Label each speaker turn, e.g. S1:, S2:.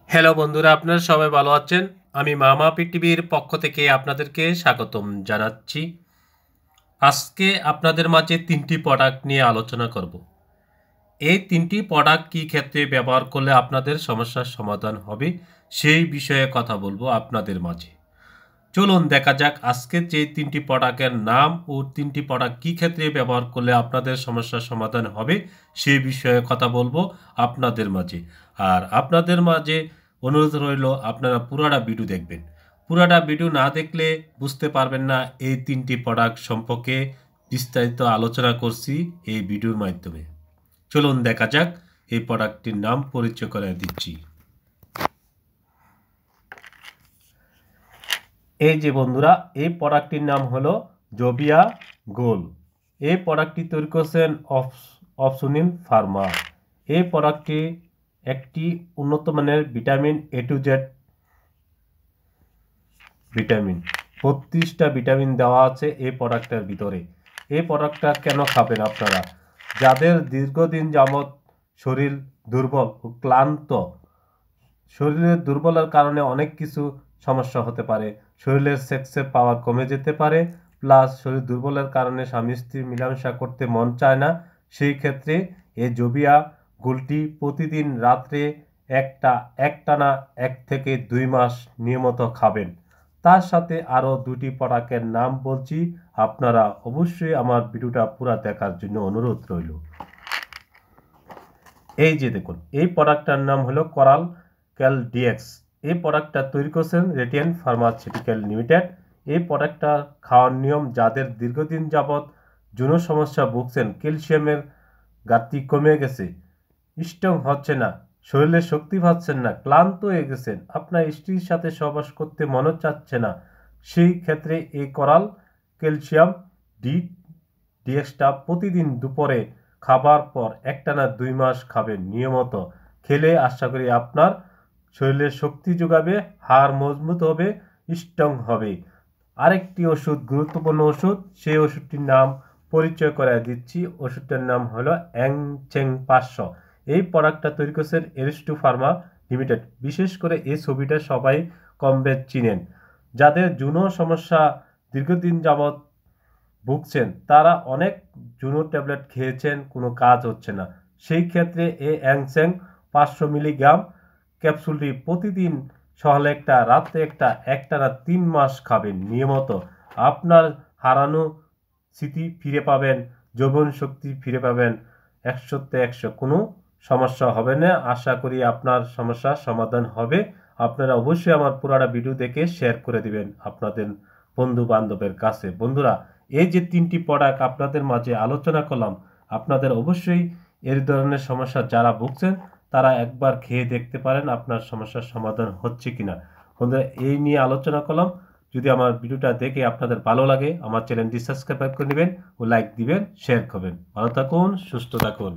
S1: Hello বন্ধুরা, আপনারা সবাই ভালো আছেন? আমি মামা পৃথিবীর পক্ষ থেকে আপনাদেরকে স্বাগতম জানাচ্ছি। আজকে আপনাদের মাঝে ৩টি প্রোডাক্ট নিয়ে আলোচনা করব। এই ৩টি প্রোডাক্ট কী ক্ষেত্রে ব্যবহার করলে আপনাদের সমস্যার সমাধান হবে সেই বিষয়ে কথা বলবো আপনাদের মাঝে। চলুন দেখা যাক আজকে যে ৩টি প্রোডাক্টের নাম ও ৩টি প্রোডাক্ট কী ক্ষেত্রে ব্যবহার করলে আপনাদের সমস্যার সমাধান হবে সেই বিষয়ে কথা বলবো আপনাদের মাঝে। আর আপনাদের মাঝে অনুরোধ রইল আপনারা পুরাটা ভিডিও দেখবেন। পুরাটা ভিডিও না দেখলে বুঝতে পারবেন না এই ৩টি প্রোডাক্ট সম্পর্কে বিস্তারিত আলোচনা করছি এই ভিডিওর মাধ্যমে। চলুন দেখা যাক এই প্রোডাক্টটির নাম পরিচয় করে দিচ্ছি। এই যে বন্ধুরা, এই প্রোডাক্টটির নাম হলো জোবিয়া গোল। এই প্রোডাক্টটি তৈরি করছেন অপসুনিল ফার্মা। এই প্রোডাক্টটি একটি উন্নত মানের vitamin A to Z vitamin 32টা ভিটামিন দেওয়া আছে এই প্রোডাক্টের ভিতরে। এই প্রোডাক্টটা কেন খাবেন আপনারা? যাদের দীর্ঘদিন যাবৎ শরীর দুর্বল ও ক্লান্ত, শরীরের দুর্বলের কারণে অনেক কিছু সমস্যা হতে পারে। শরীরের সেক্সের পাওয়ার কমে যেতে পারে, প্লাস শরীর দুর্বলের কারণে স্বামী স্ত্রী মিলামেশা করতে মন চায় না। সেই ক্ষেত্রে এই জোবিয়া গুলটি প্রতিদিন রাত্রে একটানা 1 থেকে 2 মাস নিয়মিত খাবেন। তার সাথে আরও 2টি প্রোডাক্টের নাম বলছি, আপনারা অবশ্যই আমার ভিডিওটা পুরো দেখার জন্য অনুরোধ রইল। এই যে দেখুন, এই প্রোডাক্টটার নাম হলো কোরাল ক্যালডিএক্স। এই প্রোডাক্টটা তৈরি করছেন রেডিয়েন্ট ফার্মাসিউটিক্যাল লিমিটেড। এই প্রোডাক্টটা খাওয়ার নিয়ম, যাদের দীর্ঘদিন যাবৎ যৌন সমস্যা ভুগছেন, ক্যালসিয়ামের ঘাটতি কমে গেছে, স্ট্রং হচ্ছে না, শরীরে শক্তি পাচ্ছেন না, ক্লান্ত হয়ে গেছেন, আপনার স্ত্রীর সাথে সহবাস করতে মনে চাচ্ছে না, সেই ক্ষেত্রে এই কোরাল ক্যালসিয়াম ডিএক্সটা প্রতিদিন দুপুরে খাবার পর একটানা 2 মাস খাবেন নিয়মিত। খেলে আশা করি আপনার শরীরের শক্তি যোগাবে, হাড় মজবুত হবে, স্ট্রং হবে। আরেকটি ওষুধ, গুরুত্বপূর্ণ ওষুধ, সেই ওষুধটির নাম পরিচয় করে দিচ্ছি। ওষুধটার নাম হলো অ্যাংচেং 500। এই প্রোডাক্টটা তৈরি করছেন এরিস্টো ফার্মা লিমিটেড। বিশেষ করে এই ছবিটা সবাই কম বেশ চিনেন। যাদের যৌন সমস্যা দীর্ঘদিন যাবৎ ভুগছেন, তারা অনেক যৌন ট্যাবলেট খেয়েছেন, কোনো কাজ হচ্ছে না। সেই ক্ষেত্রে এই অ্যাংচেং 500 মিলিগ্রাম ক্যাপসুলটি প্রতিদিন সকালে একটা, রাত্রে একটা, একটানা 3 মাস খাবেন নিয়মিত। আপনার হারানো স্মৃতি ফিরে পাবেন, যৌবন শক্তি ফিরে পাবেন। 100তে 100, কোনো সমস্যা হবে না। আশা করি আপনার সমস্যার সমাধান হবে। আপনারা অবশ্যই আমার পুরাটা ভিডিও দেখে শেয়ার করে দিবেন আপনাদের বন্ধু বান্ধবের কাছে। বন্ধুরা, এই যে 3টি প্রোডাক্ট আপনাদের মাঝে আলোচনা করলাম, আপনাদের অবশ্যই এই ধরনের সমস্যা যারা ভুগছেন তারা একবার খেয়ে দেখতে পারেন আপনার সমস্যার সমাধান হচ্ছে কিনা। বন্ধুরা, এই নিয়ে আলোচনা করলাম। যদি আমার ভিডিওটা দেখে আপনাদের ভালো লাগে, আমার চ্যানেলটি সাবস্ক্রাইব করে নেবেন ও লাইক দিবেন, শেয়ার করবেন। ভালো থাকুন, সুস্থ থাকুন।